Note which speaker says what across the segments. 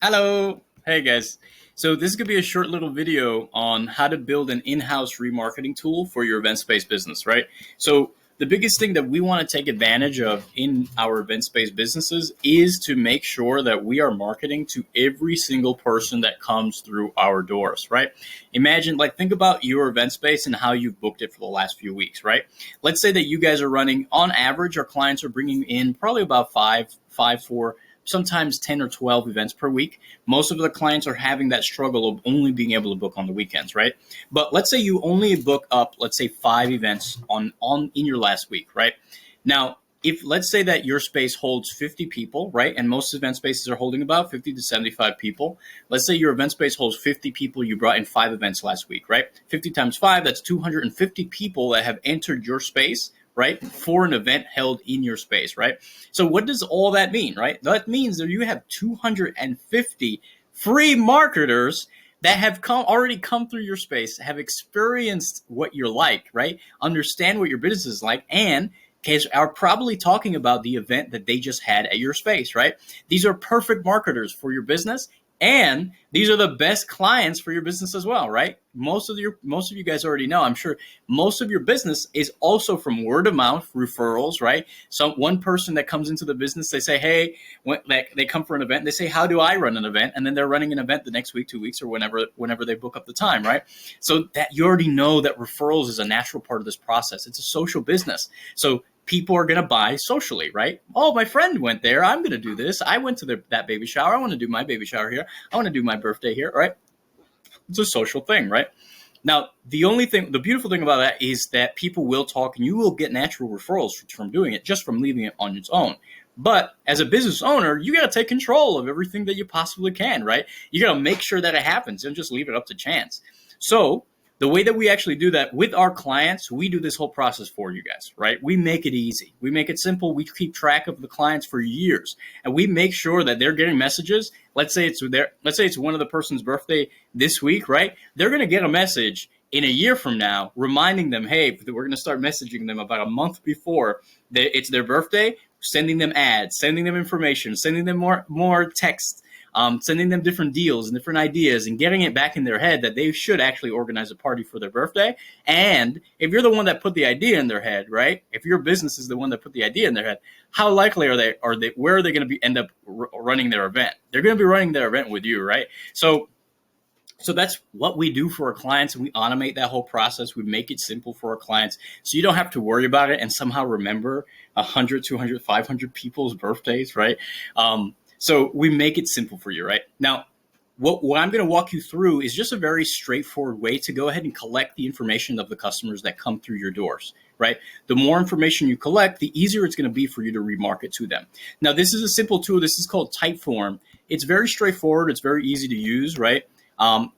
Speaker 1: Hello. Hey guys. So this is going to be a short little video on how to build an in-house remarketing tool for your event-based business, right? So the biggest thing that we want to take advantage of in our event-based businesses is to make sure that we are marketing to every single person that comes through our doors, right? Imagine, think about your event space and how you've booked it for the last few weeks, right? Let's say that you guys are running, on average, our clients are bringing in probably about four, sometimes 10 or 12 events per week. Most of the clients are having that struggle of only being able to book on the weekends, right? But let's say you only book up, let's say 5 events on in your last week, right? Now, if let's say that your space holds 50 people, right? And most event spaces are holding about 50 to 75 people. Let's say your event space holds 50 people. You brought in 5 events last week, right? 50 times 5, that's 250 people that have entered your space, right, for an event held in your space, right? So what does all that mean, right? That means that you have 250 free marketers that have already come through your space, have experienced what you're like, right? Understand what your business is like, and are probably talking about the event that they just had at your space, right? These are perfect marketers for your business. And these are the best clients for your business as well, right? Most of you guys already know, I'm sure most of your business is also from word of mouth referrals, right? So one person that comes into the business, they say, hey, they come for an event, they say, how do I run an event? And then they're running an event the next week, 2 weeks, or whenever they book up the time, right? So that you already know that referrals is a natural part of this process. It's a social business. So people are going to buy socially, right? Oh, my friend went there. I'm going to do this. I went to that baby shower. I want to do my baby shower here. I want to do my birthday here, right? It's a social thing, right? Now, the beautiful thing about that is that people will talk and you will get natural referrals from doing it, just from leaving it on its own. But as a business owner, you got to take control of everything that you possibly can, right? You got to make sure that it happens and just leave it up to chance. So the way that we actually do that with our clients, we do this whole process for you guys, right? We make it easy. We make it simple. We keep track of the clients for years, and we make sure that they're getting messages. Let's say it's one of the person's birthday this week, right? They're going to get a message in a year from now reminding them, hey, we're going to start messaging them about a month before it's their birthday, sending them ads, sending them information, sending them more text, sending them different deals and different ideas, and getting it back in their head that they should actually organize a party for their birthday. And if you're the one that put the idea in their head, right? If your business is the one that put the idea in their head, how likely where are they going to end up running their event? They're going to be running their event with you, right? So that's what we do for our clients, and we automate that whole process. We make it simple for our clients, so you don't have to worry about it and somehow remember 100, 200, 500 people's birthdays, right? So we make it simple for you, right? Now, what I'm going to walk you through is just a very straightforward way to go ahead and collect the information of the customers that come through your doors, right? The more information you collect, the easier it's going to be for you to remarket to them. Now, this is a simple tool. This is called Typeform. It's very straightforward. It's very easy to use, right?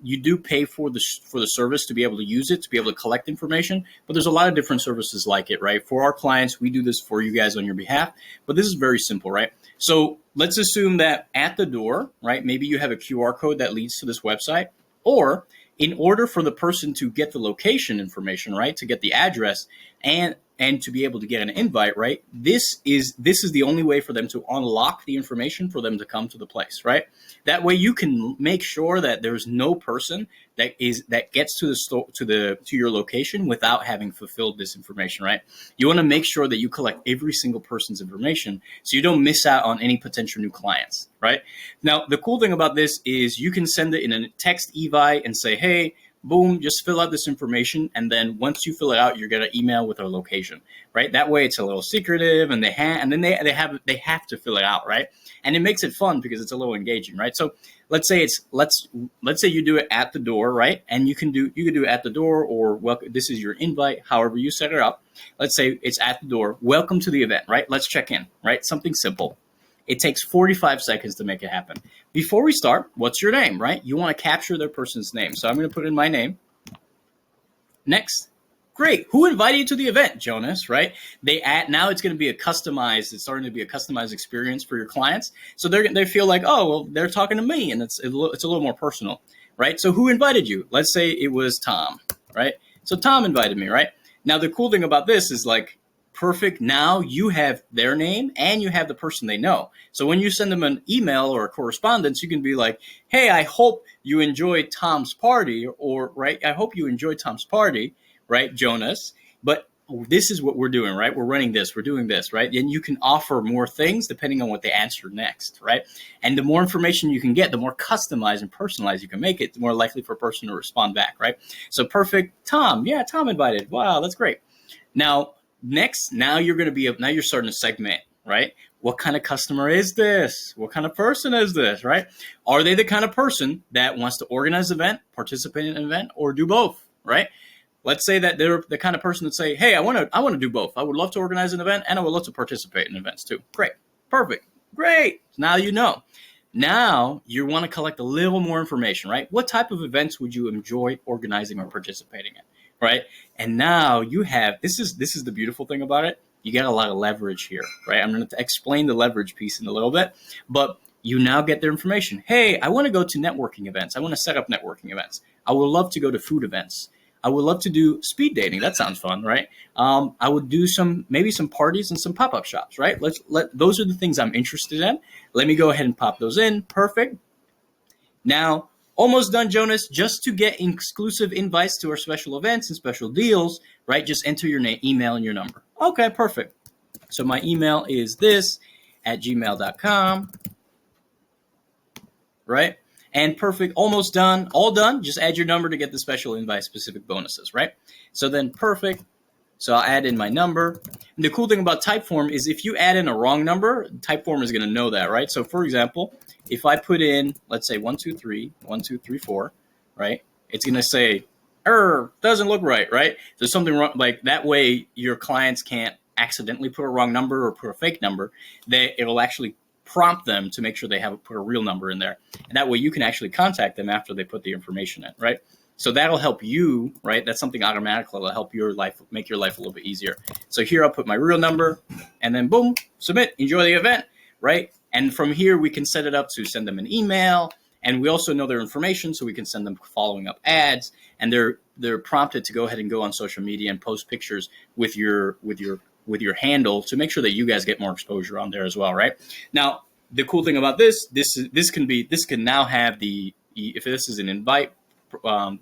Speaker 1: You do pay for the service to be able to use it, to be able to collect information, but there's a lot of different services like it, right? For our clients, we do this for you guys on your behalf, but this is very simple, right? So let's assume that at the door, right, maybe you have a QR code that leads to this website, or in order for the person to get the location information, right, to get the address and to be able to get an invite, right, this is the only way for them to unlock the information for them to come to the place, right? That way you can make sure that there's no person that gets to your location without having fulfilled this information, right? You want to make sure that you collect every single person's information so you don't miss out on any potential new clients, right? Now, the cool thing about this is you can send it in a text evite and say, hey, boom, just fill out this information, and then once you fill it out, you're gonna email with a location, right? That way, it's a little secretive, and they have to fill it out, right? And it makes it fun because it's a little engaging, right? So let's say you do it at the door, right? And you can do it at the door, or this is your invite, however you set it up. Let's say it's at the door. Welcome to the event, right? Let's check in, right? Something simple. It takes 45 seconds to make it happen. Before we start, what's your name, right? You want to capture their person's name. So I'm going to put in my name. Next. Great. Who invited you to the event, Jonas, right? Now it's going to be it's starting to be a customized experience for your clients. So they feel like, oh, well, they're talking to me, and it's a little more personal, right? So who invited you? Let's say it was Tom, right? So Tom invited me, right? Now, the cool thing about this is perfect. Now you have their name and you have the person they know. So when you send them an email or a correspondence, you can be like, hey, I hope you enjoyed Tom's party, or right, I hope you enjoyed Tom's party, right, Jonas? But this is what we're doing, right? We're running this, we're doing this, right? And you can offer more things depending on what they answer next, right? And the more information you can get, the more customized and personalized you can make it, the more likely for a person to respond back, right? So perfect, Tom. Yeah, Tom invited. Wow, that's great. Now, next, now you're starting to segment, right? What kind of customer is this? What kind of person is this, right? Are they the kind of person that wants to organize an event, participate in an event, or do both, right? Let's say that they're the kind of person that say, hey, I want to do both. I would love to organize an event and I would love to participate in events too. Great. Perfect. Great. Now you know. Now you want to collect a little more information, right? What type of events would you enjoy organizing or participating in, right? And now you have, this is the beautiful thing about it. You get a lot of leverage here, right? I'm going to explain the leverage piece in a little bit, but you now get their information. Hey, I want to go to networking events. I want to set up networking events. I would love to go to food events. I would love to do speed dating. That sounds fun, right? I would do maybe some parties and some pop-up shops, right? Those are the things I'm interested in. Let me go ahead and pop those in. Perfect. Now, almost done, Jonas. Just to get exclusive invites to our special events and special deals, right? Just enter your name, email, and your number. Okay, perfect. So my email is this@gmail.com, right? And perfect, almost done, all done. Just add your number to get the special invite specific bonuses, right? So then perfect. So I'll add in my number. And the cool thing about Typeform is if you add in a wrong number, Typeform is going to know that, right? So for example, if I put in, let's say 123, right? It's going to say, doesn't look right, right? There's something wrong. Like that way your clients can't accidentally put a wrong number or put a fake number. It'll actually prompt them to make sure they put a real number in there. And that way you can actually contact them after they put the information in, right? So that'll help you, right? That's something automatic that'll help make your life a little bit easier. So here I'll put my real number and then boom, submit, enjoy the event, right? And from here we can set it up to send them an email, and we also know their information so we can send them following up ads, and they're prompted to go ahead and go on social media and post pictures with your handle to make sure that you guys get more exposure on there as well, right? Now, the cool thing about this can now have if this is an invite,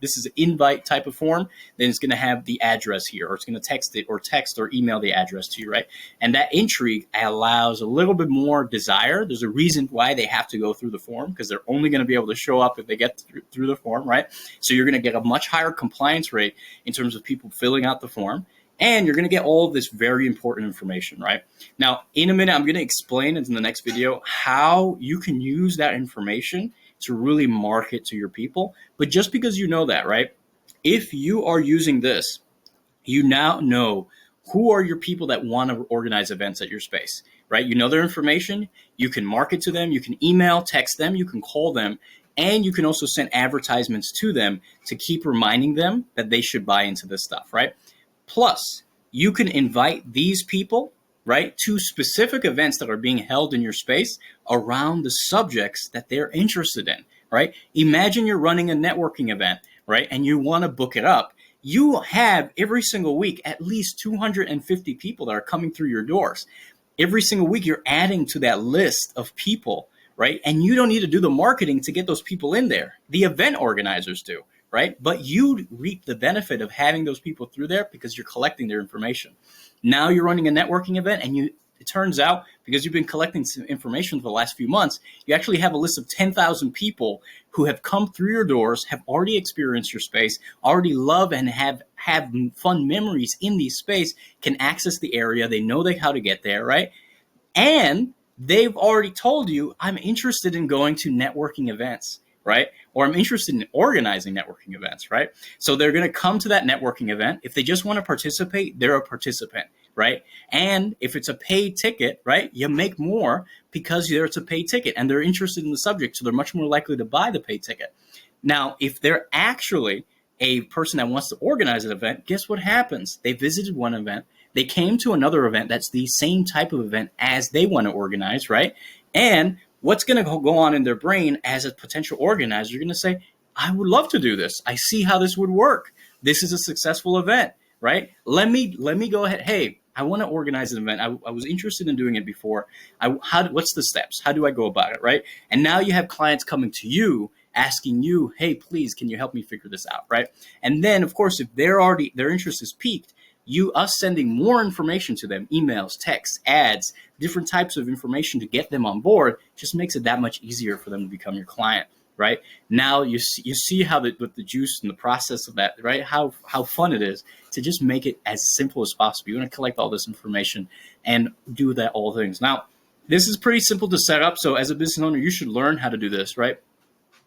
Speaker 1: this is an invite type of form, then it's going to have the address here, or it's going to text or email the address to you, right? And that intrigue allows a little bit more desire. There's a reason why they have to go through the form, because they're only going to be able to show up if they get through the form, right? So you're going to get a much higher compliance rate in terms of people filling out the form. And you're going to get all of this very important information, right? Now, in a minute, I'm going to explain in the next video how you can use that information to really market to your people. But just because you know that, right? If you are using this, you now know who are your people that want to organize events at your space, right? You know their information. You can market to them. You can email, text them. You can call them. And you can also send advertisements to them to keep reminding them that they should buy into this stuff, right? Plus, you can invite these people, right, to specific events that are being held in your space around the subjects that they're interested in, right? Imagine you're running a networking event, right, and you want to book it up. You have every single week at least 250 people that are coming through your doors. Every single week you're adding to that list of people, right? And you don't need to do the marketing to get those people in there. The event organizers do. Right? But you reap the benefit of having those people through there because you're collecting their information. Now you're running a networking event, and it turns out, because you've been collecting some information for the last few months, you actually have a list of 10,000 people who have come through your doors, have already experienced your space, already love and have fun memories in the space, can access the area, they know how to get there, right? And they've already told you, I'm interested in going to networking events, right? Or I'm interested in organizing networking events, right? So they're going to come to that networking event. If they just want to participate, they're a participant, right? And if it's a paid ticket, right, you make more because it's a paid ticket and they're interested in the subject. So they're much more likely to buy the paid ticket. Now, if they're actually a person that wants to organize an event, guess what happens? They visited one event. They came to another event that's the same type of event as they want to organize, right? And what's going to go on in their brain as a potential organizer? You're going to say, I would love to do this. I see how this would work. This is a successful event, right? Let me go ahead. Hey, I want to organize an event. I was interested in doing it before. What's the steps? How do I go about it, right? And now you have clients coming to you asking you, hey, please, can you help me figure this out, right? And then, of course, if their interest is piqued, us sending more information to them, emails, texts, ads, different types of information to get them on board, just makes it that much easier for them to become your client, right? Now you see how with the juice and the process of that, right? How fun it is to just make it as simple as possible. You want to collect all this information and do that all things. Now, this is pretty simple to set up. So as a business owner, you should learn how to do this, right?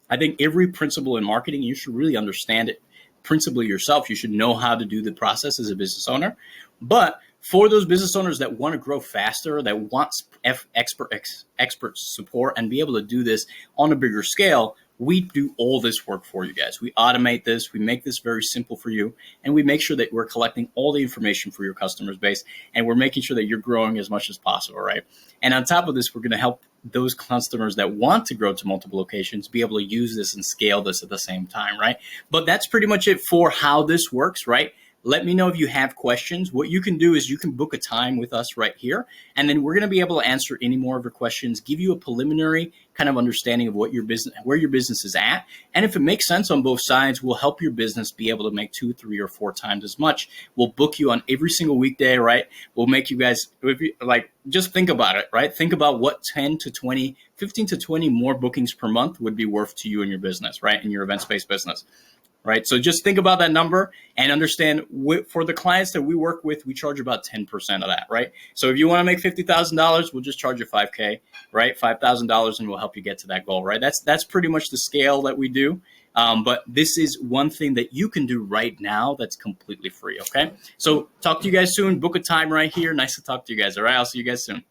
Speaker 1: I think every principle in marketing, you should really understand it principally yourself. You should know how to do the process as a business owner. But for those business owners that want to grow faster, that wants expert support and be able to do this on a bigger scale, we do all this work for you guys. We automate this, we make this very simple for you, and we make sure that we're collecting all the information for your customers base, and we're making sure that you're growing as much as possible, right? And on top of this, we're going to help those customers that want to grow to multiple locations be able to use this and scale this at the same time, right? But that's pretty much it for how this works, right? Let me know if you have questions. What you can do is you can book a time with us right here, and then we're going to be able to answer any more of your questions, give you a preliminary kind of understanding of what your business, where your business is at. And if it makes sense on both sides, we'll help your business be able to make 2, 3, or 4 times as much. We'll book you on every single weekday, right? We'll make you guys, just think about it, right? Think about what 10 to 20, 15 to 20 more bookings per month would be worth to you in your business, right? In your events-based business. Right. So just think about that number and understand for the clients that we work with, we charge about 10% of that. Right. So if you want to make $50,000, we'll just charge you $5,000, right? $5,000, and we'll help you get to that goal. Right. That's pretty much the scale that we do. But this is one thing that you can do right now that's completely free. OK, so talk to you guys soon. Book a time right here. Nice to talk to you guys. All right. I'll see you guys soon.